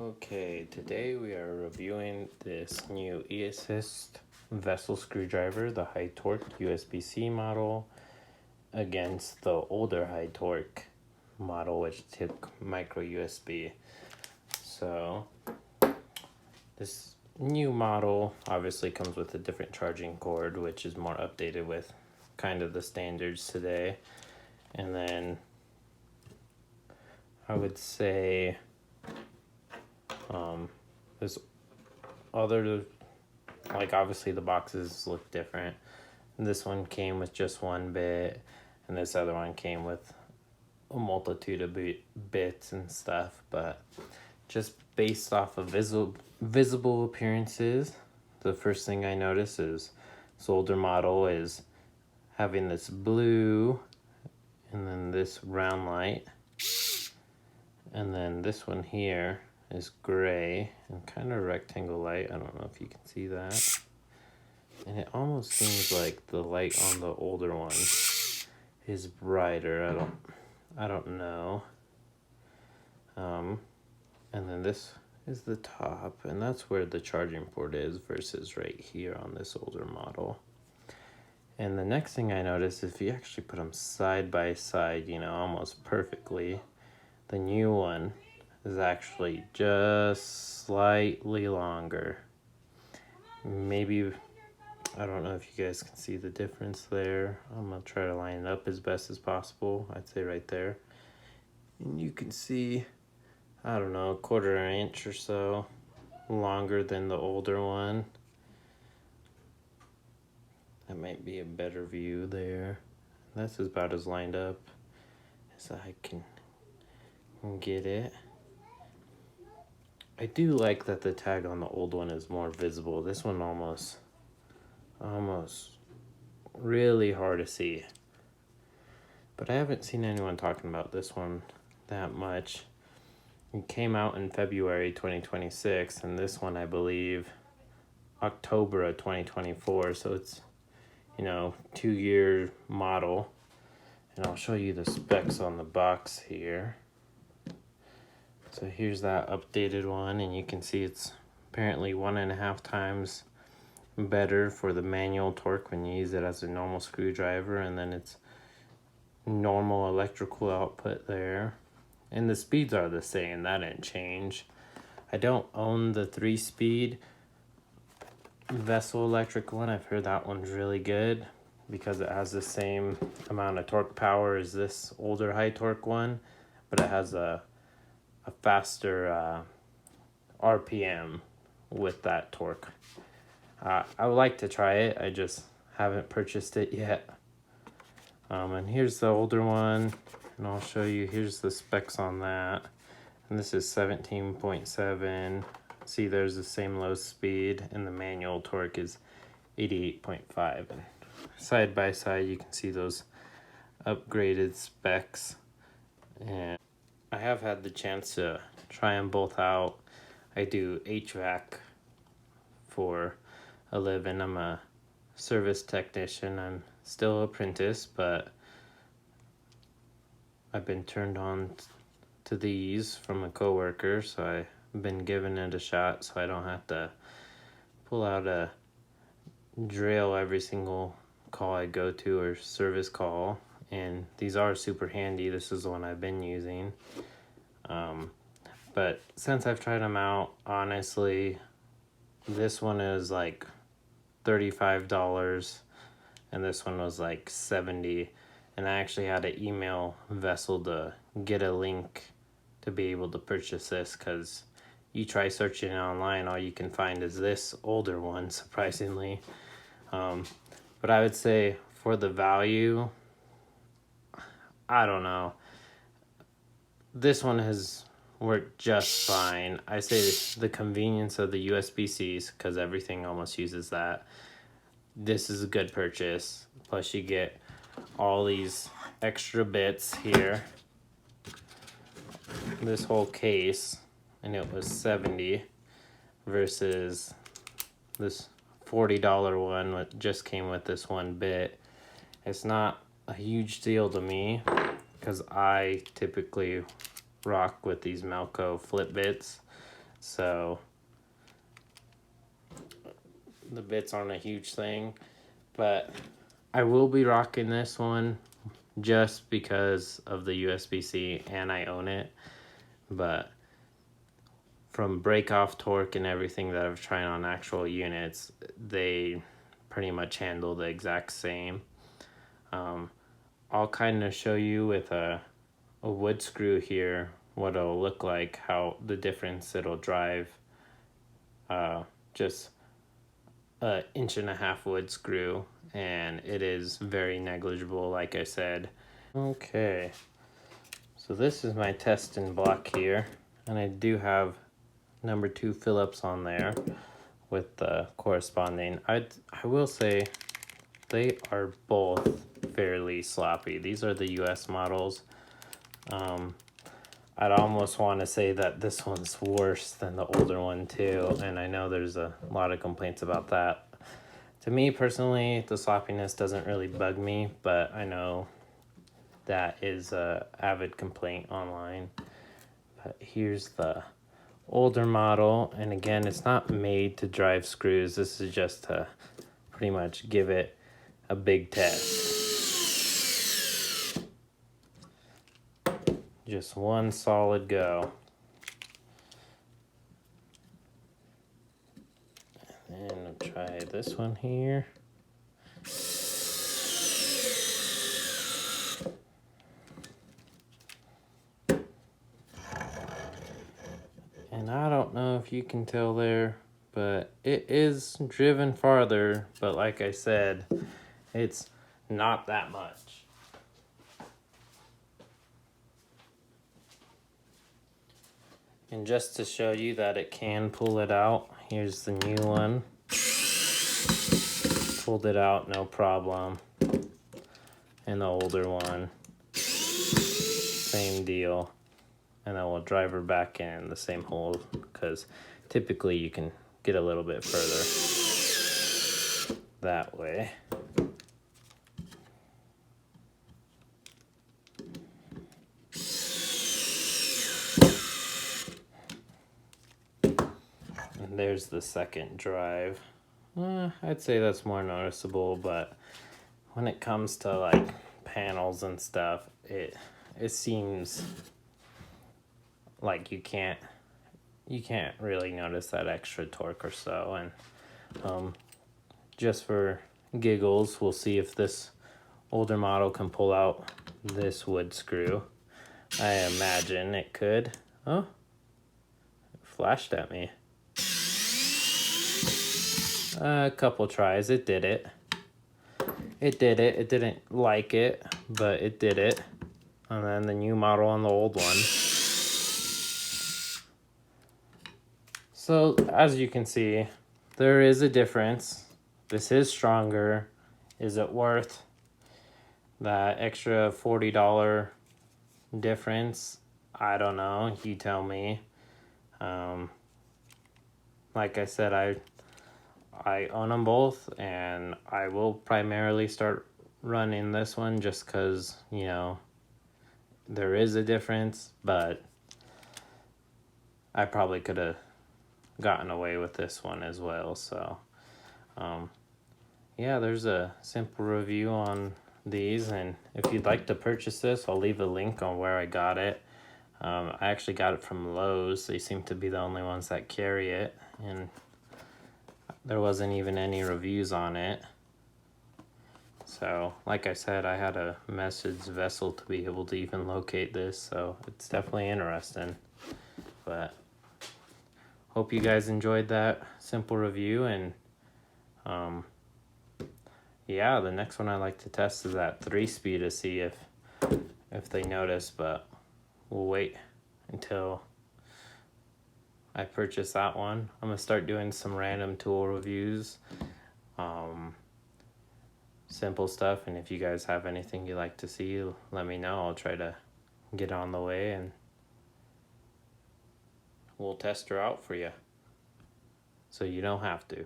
Okay, today we are reviewing this new eAssist vessel screwdriver, the high torque USB-C model, against the older high torque model which took micro USB. So this new model obviously comes with a different charging cord, which is more updated with kind of the standards today. And then I would say this other, like, obviously the boxes look different. This one came with just one bit, and this other one came with a multitude of bits and stuff. But just based off of visible appearances, the first thing I notice is this older model is having this blue and then this round light, and then this one here is gray and kind of rectangle light. I don't know if you can see that. And it almost seems like the light on the older one is brighter. I don't know. And then this is the top, and that's where the charging port is versus right here on this older model. And the next thing I noticed, if you actually put them side by side, almost perfectly, the new one is actually just slightly longer. Maybe, I don't know if you guys can see the difference there. I'm gonna try to line it up as best as possible. I'd say right there. And you can see, I don't know, a quarter inch or so longer than the older one. That might be a better view there. That's about as lined up as I can get it. I do like that the tag on the old one is more visible. This one almost really hard to see. But I haven't seen anyone talking about this one that much. It came out in February 2026, and this one, I believe, October of 2024. So it's, 2-year model. And I'll show you the specs on the box here. So here's that updated one, and you can see it's apparently 1.5 times better for the manual torque when you use it as a normal screwdriver, and then it's normal electrical output there. And the speeds are the same, that didn't change. I don't own the 3-speed Vessel electric one. I've heard that one's really good because it has the same amount of torque power as this older high torque one, but it has a faster RPM with that torque. I would like to try it. I just haven't purchased it yet. And here's the older one, and I'll show you. Here's the specs on that. And this is 17.7. See, there's the same low speed, and the manual torque is 88.5. And side by side, you can see those upgraded specs. And I have had the chance to try them both out. I do HVAC for a living. I'm a service technician. I'm still an apprentice, but I've been turned on to these from a coworker, so I've been giving it a shot so I don't have to pull out a drill every single call I go to or service call. And these are super handy. This is the one I've been using. But since I've tried them out, honestly, this one is like $35 and this one was like $70. And I actually had to email Vessel to get a link to be able to purchase this, because you try searching it online, all you can find is this older one, surprisingly. But I would say for the value, I don't know. This one has worked just fine. I say the convenience of the USB-Cs, because everything almost uses that. This is a good purchase. Plus you get all these extra bits here. This whole case, and it was $70 versus this $40 one that just came with this one bit. It's not a huge deal to me because I typically rock with these Melco flip bits. so the bits aren't a huge thing, but I will be rocking this one just because of the USB-C and I own it. But from break-off torque and everything that I've tried on actual units, they pretty much handle the exact same. I'll kind of show you with a wood screw here what it'll look like, how the difference it'll drive. Just an 1.5 wood screw, and it is very negligible, like I said. Okay, so this is my testing block here, and I do have number 2 Phillips on there with the corresponding. I will say they are both fairly sloppy. These are the US models. I'd almost want to say that this one's worse than the older one too, and I know there's a lot of complaints about that. To me personally, the sloppiness doesn't really bug me, but I know that is a avid complaint online. But here's the older model, and again, it's not made to drive screws. This is just to pretty much give it a big test. Just one solid go. And then I'll try this one here. And I don't know if you can tell there, but it is driven farther, but like I said, it's not that much. And just to show you that it can pull it out, here's the new one. Pulled it out, no problem. And the older one, same deal. And then we'll drive her back in the same hole, because typically you can get a little bit further that way. And there's the second drive. I'd say that's more noticeable, but when it comes to like panels and stuff, it seems like you can't really notice that extra torque or so. And just for giggles, we'll see if this older model can pull out this wood screw. I imagine it could. Oh, it flashed at me. A couple tries, it did it. It did it. It didn't like it, but it did it. And then the new model on the old one. So as you can see, there is a difference. This is stronger. Is it worth that extra $40 difference? I don't know. You tell me. Like I said, I own them both, and I will primarily start running this one just because, you know, there is a difference, but I probably could have gotten away with this one as well. So yeah, there's a simple review on these, and if you'd like to purchase this, I'll leave a link on where I got it. I actually got it from Lowe's. They seem to be the only ones that carry it, and there wasn't even any reviews on it. So like I said, I had to message Vessel to be able to even locate this, so it's definitely interesting. But hope you guys enjoyed that simple review, and yeah, the next one I like to test is that 3-speed to see if they notice, but we'll wait until I purchase that one. I'm gonna start doing some random tool reviews, simple stuff, and if you guys have anything you'd like to see, let me know. I'll try to get on the way, and we'll test her out for you, so you don't have to.